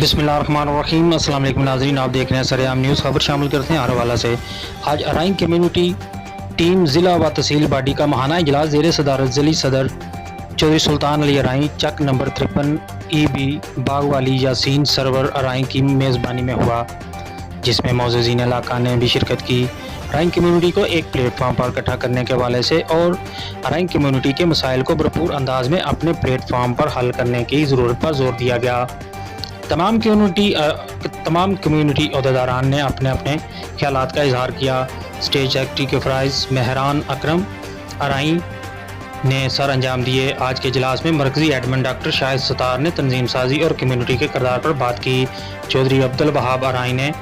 बिस्मिल्लाहिर्रहमानिर्रहीम। अस्सलाम वालेकुम नाज़रीन, आप देख रहे हैं सरेआम न्यूज़। खबर शामिल करते हैं हर हवाला से। आज अराइन कम्युनिटी टीम ज़िला व तहसील बाडी का महाना इजलास ज़ेर सदारत ज़िली सदर चौधरी सुल्तान अली अराइन चक number 53 EB बागवाली Yasin server Arain की मेज़बानी में हुआ, जिसमें मौजूदीन इलाका ने भी शिरकत की। अराइन कम्युनिटी को एक प्लेटफार्म पर इकट्ठा करने के हवाले से और अराइन कम्युनिटी के मसाइल को भरपूर अंदाज में अपने प्लेटफार्म पर हल करने की ज़रूरत पर जोर दिया गया। तमाम कम्युनिटी अहदेदारान ने अपने अपने ख्यालात का इजहार किया। स्टेज सेक्रेटरी के फ़राइज़ मेहरान अकरम अराइन ने सर अंजाम दिए। आज के इजलास में मरकज़ी एडमिन डॉक्टर शाहिद सतार ने तंजीम साजी और कम्युनिटी के किरदार पर बात की। चौधरी अब्दुल वहाब अराइन ने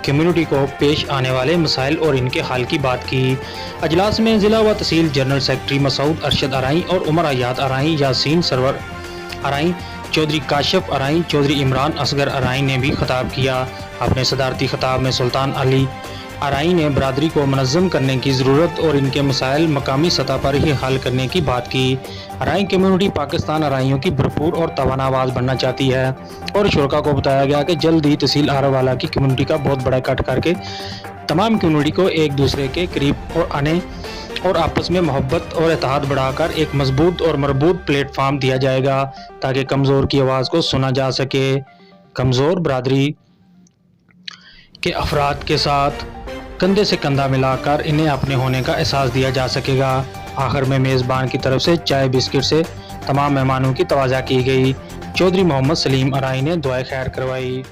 कम्युनिटी को पेश आने वाले मसाइल और इनके हल की बात की। अजलास में ज़िला व तहसील जनरल सेक्रेटरी मसूद अरशद अराइन और उमर अयाद अराइन, यासीन सरवर अराइन, चौधरी काशिफ अराइन, चौधरी इमरान असगर अराइन ने भी खिताब किया। अपने सदारती खिताब में सुल्तान अली अराइन ने बरादरी को मनज़्ज़म करने की ज़रूरत और इनके मसाइल मकामी सतह पर ही हल करने की बात की। अराइन कम्युनिटी पाकिस्तान अराइयों की भरपूर और तवाना आवाज़ बनना चाहती है और शुरका को बताया गया कि जल्द ही तहसील आरावाला की कम्युनिटी का बहुत बड़ा इकट्ठा करके तमाम कम्युनिटी को एक दूसरे के करीब और आने और आपस में मोहब्बत और इत्तेहाद बढ़ाकर एक मजबूत और मरबूत प्लेटफार्म दिया जाएगा, ताकि कमज़ोर की आवाज़ को सुना जा सके। कमज़ोर बरादरी के अफराद के साथ कंधे से कंधा मिलाकर इन्हें अपने होने का एहसास दिया जा सकेगा। आखिर में मेज़बान की तरफ से चाय बिस्किट से तमाम मेहमानों की तवाज़ा की गई। चौधरी मोहम्मद सलीम अराइन ने दुआए खैर करवाई।